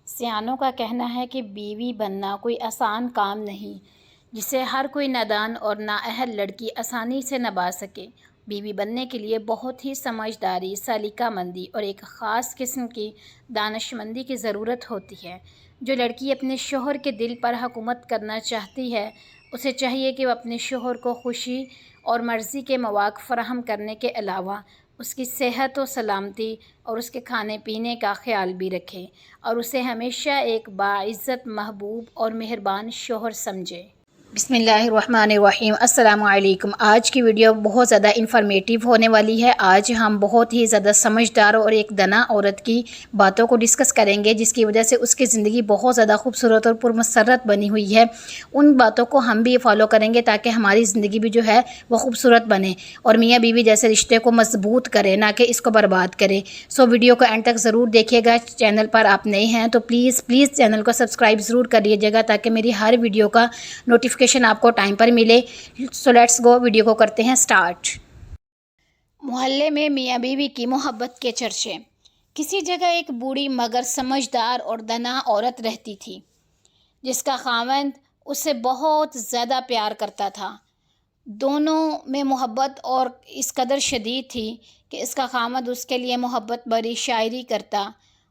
سیانوں کا کہنا ہے کہ بیوی بننا کوئی آسان کام نہیں جسے ہر کوئی نادان اور نااہل لڑکی آسانی سے نبھا سکے۔ بیوی بننے کے لیے بہت ہی سمجھداری، سلیقہ مندی اور ایک خاص قسم کی دانشمندی کی ضرورت ہوتی ہے۔ جو لڑکی اپنے شوہر کے دل پر حکومت کرنا چاہتی ہے، اسے چاہیے کہ وہ اپنے شوہر کو خوشی اور مرضی کے مواقع فراہم کرنے کے علاوہ اس کی صحت و سلامتی اور اس کے کھانے پینے کا خیال بھی رکھے اور اسے ہمیشہ ایک باعزت، محبوب اور مہربان شوہر سمجھے۔ بسم اللہ الرحمن الرحیم۔ السلام علیکم۔ آج کی ویڈیو بہت زیادہ انفارمیٹیو ہونے والی ہے۔ آج ہم بہت ہی زیادہ سمجھدار اور ایک دانا عورت کی باتوں کو ڈسکس کریں گے، جس کی وجہ سے اس کی زندگی بہت زیادہ خوبصورت اور پرمسرت بنی ہوئی ہے۔ ان باتوں کو ہم بھی فالو کریں گے تاکہ ہماری زندگی بھی جو ہے وہ خوبصورت بنے اور میاں بیوی جیسے رشتے کو مضبوط کرے، نہ کہ اس کو برباد کرے۔ سو ویڈیو کو اینڈ تک ضرور دیکھیے گا۔ چینل پر آپ نئے ہیں تو پلیز چینل کو سبسکرائب ضرور کر لیجیے گا تاکہ میری ہر ویڈیو کا نوٹیفیکیشن آپ کو ٹائم پر ملے۔ سو لیٹس گو، ویڈیو کو کرتے ہیں سٹارٹ۔ محلے میں میاں بیوی کی محبت کے چرچے۔ کسی جگہ ایک بوڑھی مگر سمجھدار اور دانا عورت رہتی تھی جس کا خاوند اس سے بہت زیادہ پیار کرتا تھا۔ دونوں میں محبت اور اس قدر شدید تھی کہ اس کا خاوند اس کے لیے محبت بھری شاعری کرتا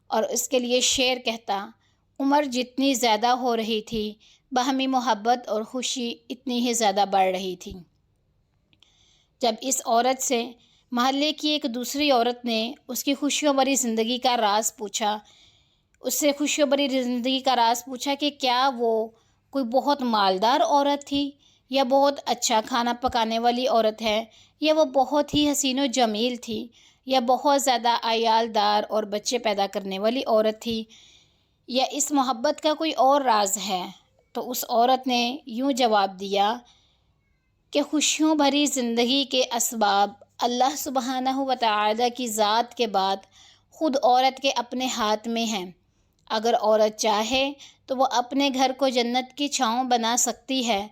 اور اس کے لیے شعر کہتا۔ عمر جتنی زیادہ ہو رہی تھی، باہمی محبت اور خوشی اتنی ہی زیادہ بڑھ رہی تھی۔ جب اس عورت سے محلے کی ایک دوسری عورت نے اس کی خوشیوں بھری زندگی کا راز پوچھا، کہ کیا وہ کوئی بہت مالدار عورت تھی، یا بہت اچھا کھانا پکانے والی عورت ہے، یا وہ بہت ہی حسین و جمیل تھی، یا بہت زیادہ عیال دار اور بچے پیدا کرنے والی عورت تھی، یا اس محبت کا کوئی اور راز ہے، تو اس عورت نے یوں جواب دیا کہ خوشیوں بھری زندگی کے اسباب اللہ سبحانہ و تعالی کی ذات کے بعد خود عورت کے اپنے ہاتھ میں ہیں۔ اگر عورت چاہے تو وہ اپنے گھر کو جنت کی چھاؤں بنا سکتی ہے،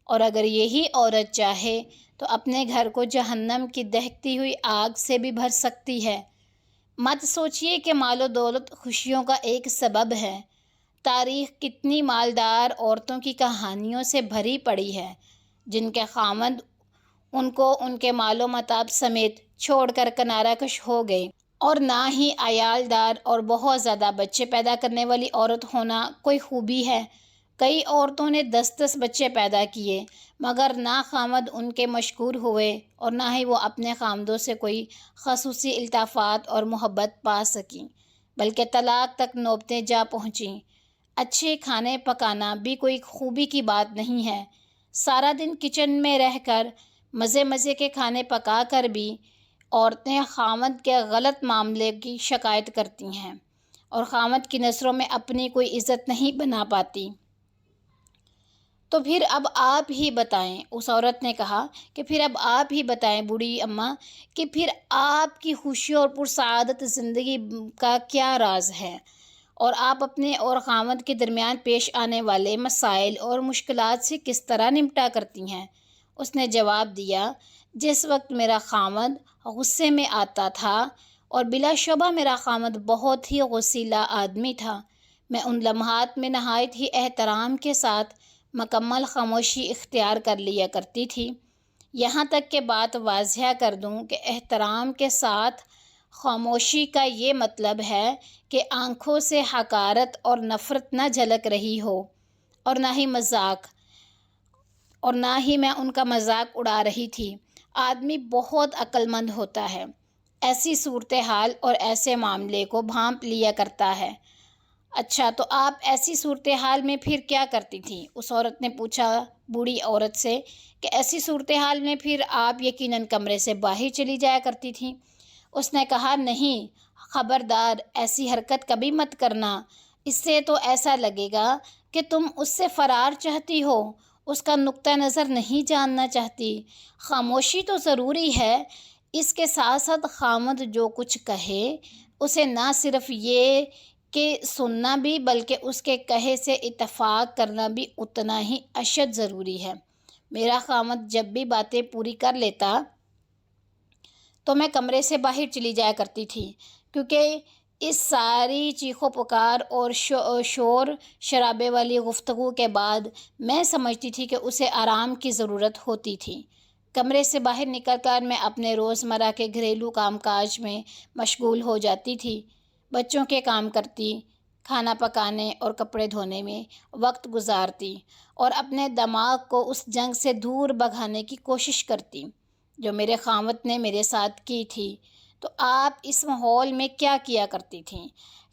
اور اگر یہی عورت چاہے تو اپنے گھر کو جہنم کی دہکتی ہوئی آگ سے بھی بھر سکتی ہے۔ مت سوچئے کہ مال و دولت خوشیوں کا ایک سبب ہے۔ تاریخ کتنی مالدار عورتوں کی کہانیوں سے بھری پڑی ہے جن کے خاوند ان کو ان کے مال و متاع سمیت چھوڑ کر کنارہ کش ہو گئے، اور نہ ہی عیال دار اور بہت زیادہ بچے پیدا کرنے والی عورت ہونا کوئی خوبی ہے۔ کئی عورتوں نے 10 بچے پیدا کیے مگر نہ خاوند ان کے مشکور ہوئے اور نہ ہی وہ اپنے خاوندوں سے کوئی خصوصی الطافات اور محبت پا سکیں، بلکہ طلاق تک نوبتیں جا پہنچیں۔ اچھے کھانے پکانا بھی کوئی خوبی کی بات نہیں ہے۔ سارا دن کچن میں رہ کر مزے کے کھانے پکا کر بھی عورتیں خاوند کے غلط معاملے کی شکایت کرتی ہیں اور خاوند کی نظروں میں اپنی کوئی عزت نہیں بنا پاتی۔ تو پھر اب آپ ہی بتائیں، اس عورت نے کہا کہ پھر اب آپ ہی بتائیں بوڑھی اماں، کہ پھر آپ کی خوشی اور پرسعادت زندگی کا کیا راز ہے، اور آپ اپنے اور خاوند کے درمیان پیش آنے والے مسائل اور مشکلات سے کس طرح نمٹا کرتی ہیں۔ اس نے جواب دیا، جس وقت میرا خاوند غصے میں آتا تھا، اور بلا شبہ میرا خاوند بہت ہی غصیلا آدمی تھا، میں ان لمحات میں نہایت ہی احترام کے ساتھ مکمل خاموشی اختیار کر لیا کرتی تھی۔ یہاں تک کہ بات واضح کر دوں کہ احترام کے ساتھ خاموشی کا یہ مطلب ہے کہ آنکھوں سے حقارت اور نفرت نہ جھلک رہی ہو، اور نہ ہی میں ان کا مذاق اڑا رہی تھی۔ آدمی بہت عقل مند ہوتا ہے، ایسی صورتحال اور ایسے معاملے کو بھانپ لیا کرتا ہے۔ اچھا، تو آپ ایسی صورتحال میں پھر کیا کرتی تھیں؟ اس عورت نے پوچھا بوڑھی عورت سے کہ ایسی صورتحال میں پھر آپ یقیناً کمرے سے باہر چلی جایا کرتی تھیں۔ اس نے کہا، نہیں، خبردار، ایسی حرکت کبھی مت کرنا، اس سے تو ایسا لگے گا کہ تم اس سے فرار چاہتی ہو، اس کا نقطہ نظر نہیں جاننا چاہتی۔ خاموشی تو ضروری ہے، اس کے ساتھ ساتھ خاوند جو کچھ کہے اسے نہ صرف یہ کہ سننا بھی بلکہ اس کے کہے سے اتفاق کرنا بھی اتنا ہی اشد ضروری ہے۔ میرا خاوند جب بھی باتیں پوری کر لیتا تو میں کمرے سے باہر چلی جایا کرتی تھی، کیونکہ اس ساری چیخو پکار اور شور شرابے والی گفتگو کے بعد میں سمجھتی تھی کہ اسے آرام کی ضرورت ہوتی تھی۔ کمرے سے باہر نکل کر میں اپنے روزمرہ کے گھریلو کام کاج میں مشغول ہو جاتی تھی۔ بچوں کے کام کرتی، کھانا پکانے اور کپڑے دھونے میں وقت گزارتی اور اپنے دماغ کو اس جنگ سے دور بھگانے کی کوشش کرتی جو میرے خاوند نے میرے ساتھ کی تھی۔ تو آپ اس ماحول میں کیا کیا کرتی تھیں؟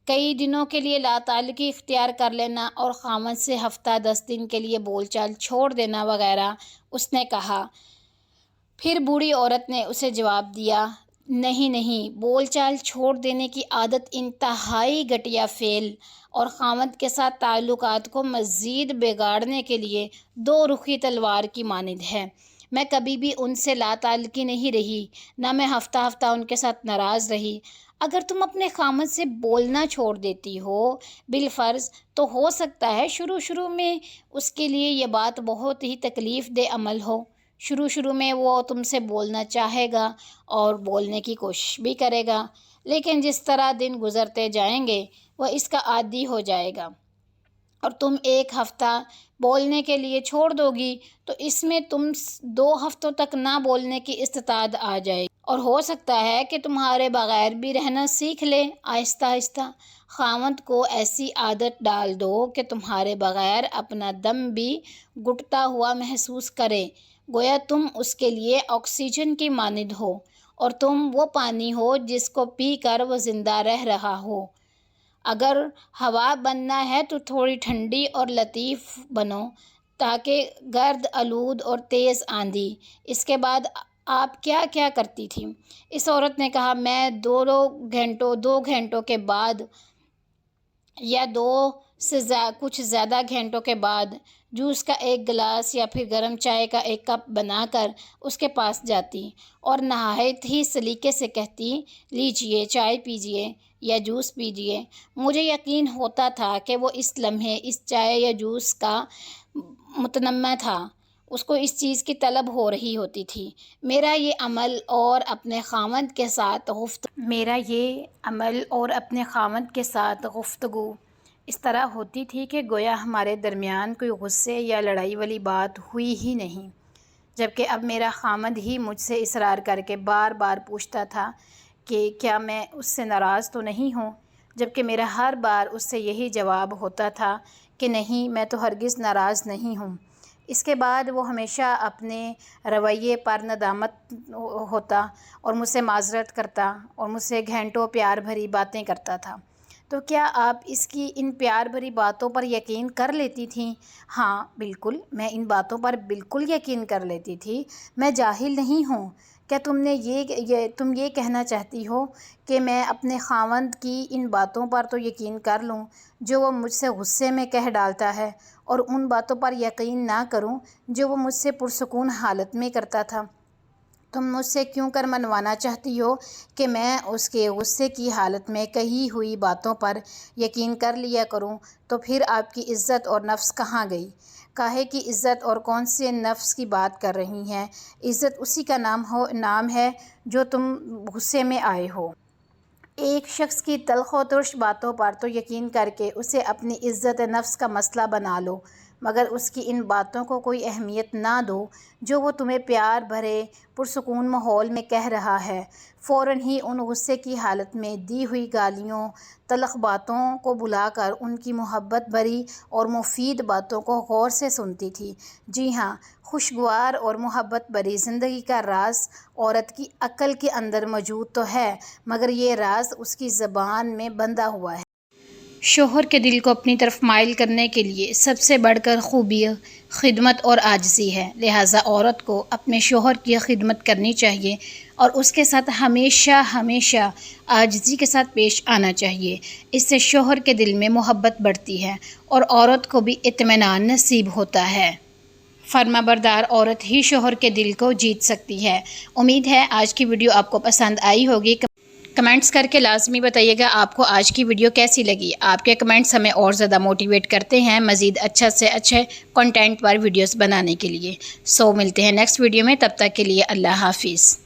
کئی دنوں کے لیے لا تعلقی اختیار کر لینا اور خاوند سے ہفتہ 10 دن کے لیے بول چال چھوڑ دینا وغیرہ، اس نے کہا۔ پھر بوڑھی عورت نے اسے جواب دیا، نہیں، بول چال چھوڑ دینے کی عادت انتہائی گھٹیا فعل اور خاوند کے ساتھ تعلقات کو مزید بگاڑنے کے لیے دو رخی تلوار کی مانند ہے۔ میں کبھی بھی ان سے لا تعلقی نہیں رہی، نہ میں ہفتہ ان کے ساتھ ناراض رہی۔ اگر تم اپنے خاوند سے بولنا چھوڑ دیتی ہو بالفرض، تو ہو سکتا ہے شروع میں اس کے لیے یہ بات بہت ہی تکلیف دہ عمل ہو۔ شروع میں وہ تم سے بولنا چاہے گا اور بولنے کی کوشش بھی کرے گا، لیکن جس طرح دن گزرتے جائیں گے وہ اس کا عادی ہو جائے گا اور تم ایک ہفتہ بولنے کے لیے چھوڑ دو گی تو اس میں تم 2 ہفتوں تک نہ بولنے کی استطاعت آ جائے گی اور ہو سکتا ہے کہ تمہارے بغیر بھی رہنا سیکھ لے۔ آہستہ خاوند کو ایسی عادت ڈال دو کہ تمہارے بغیر اپنا دم بھی گھٹتا ہوا محسوس کرے، گویا تم اس کے لیے آکسیجن کی مانند ہو اور تم وہ پانی ہو جس کو پی کر وہ زندہ رہ رہا ہو۔ اگر ہوا بننا ہے تو تھوڑی ٹھنڈی اور لطیف بنو تاکہ گرد آلود اور تیز آندھی۔ اس کے بعد آپ کیا کرتی تھی؟ اس عورت نے کہا، میں 2 گھنٹوں کے بعد یا 2 سے کچھ زیادہ گھنٹوں کے بعد جوس کا ایک گلاس یا پھر گرم چائے کا ایک کپ بنا کر اس کے پاس جاتی اور نہایت ہی سلیقے سے کہتی، لیجئے چائے پیجئے یا جوس پیجئے۔ مجھے یقین ہوتا تھا کہ وہ اس لمحے اس چائے یا جوس کا متنمہ تھا، اس کو اس چیز کی طلب ہو رہی ہوتی تھی۔ میرا یہ عمل اور اپنے خاوند کے ساتھ گفتگو اس طرح ہوتی تھی کہ گویا ہمارے درمیان کوئی غصے یا لڑائی والی بات ہوئی ہی نہیں، جبکہ اب میرا خاوند ہی مجھ سے اصرار کر کے بار پوچھتا تھا کہ کیا میں اس سے ناراض تو نہیں ہوں، جبکہ میرا ہر بار اس سے یہی جواب ہوتا تھا کہ نہیں، میں تو ہرگز ناراض نہیں ہوں۔ اس کے بعد وہ ہمیشہ اپنے رویے پر ندامت ہوتا اور مجھ سے معذرت کرتا اور مجھ سے گھنٹوں پیار بھری باتیں کرتا تھا۔ تو کیا آپ اس کی ان پیار بھری باتوں پر یقین کر لیتی تھیں؟ ہاں بالکل، میں ان باتوں پر بالکل یقین کر لیتی تھی۔ میں جاہل نہیں ہوں۔ کیا تم یہ کہنا چاہتی ہو کہ میں اپنے خاوند کی ان باتوں پر تو یقین کر لوں جو وہ مجھ سے غصے میں کہہ ڈالتا ہے اور ان باتوں پر یقین نہ کروں جو وہ مجھ سے پرسکون حالت میں کرتا تھا؟ تم مجھ سے کیوں کر منوانا چاہتی ہو کہ میں اس کے غصے کی حالت میں کہی ہوئی باتوں پر یقین کر لیا کروں؟ تو پھر آپ کی عزت اور نفس کہاں گئی؟ کاہے کی عزت اور کون سے نفس کی بات کر رہی ہیں؟ عزت اسی کا نام ہے جو تم غصے میں آئے ہو۔ ایک شخص کی تلخ و ترش باتوں پر تو یقین کر کے اسے اپنی عزت نفس کا مسئلہ بنا لو، مگر اس کی ان باتوں کو کوئی اہمیت نہ دو جو وہ تمہیں پیار بھرے پرسکون ماحول میں کہہ رہا ہے۔ فوراً ہی ان غصے کی حالت میں دی ہوئی گالیوں، تلخ باتوں کو بھلا کر ان کی محبت بھری اور مفید باتوں کو غور سے سنتی تھی۔ جی ہاں، خوشگوار اور محبت بھری زندگی کا راز عورت کی عقل کے اندر موجود تو ہے، مگر یہ راز اس کی زبان میں بندھا ہوا ہے۔ شوہر کے دل کو اپنی طرف مائل کرنے کے لیے سب سے بڑھ کر خوبی خدمت اور عاجزی ہے، لہٰذا عورت کو اپنے شوہر کی خدمت کرنی چاہیے اور اس کے ساتھ ہمیشہ عاجزی کے ساتھ پیش آنا چاہیے۔ اس سے شوہر کے دل میں محبت بڑھتی ہے اور عورت کو بھی اطمینان نصیب ہوتا ہے۔ فرمانبردار عورت ہی شوہر کے دل کو جیت سکتی ہے۔ امید ہے آج کی ویڈیو آپ کو پسند آئی ہوگی۔ کمنٹس کر کے لازمی بتائیے گا آپ کو آج کی ویڈیو کیسی لگی۔ آپ کے کمنٹس ہمیں اور زیادہ موٹیویٹ کرتے ہیں مزید اچھا سے اچھے کنٹینٹ پر ویڈیوز بنانے کے لیے۔ ملتے ہیں نیکسٹ ویڈیو میں، تب تک کے لیے اللہ حافظ۔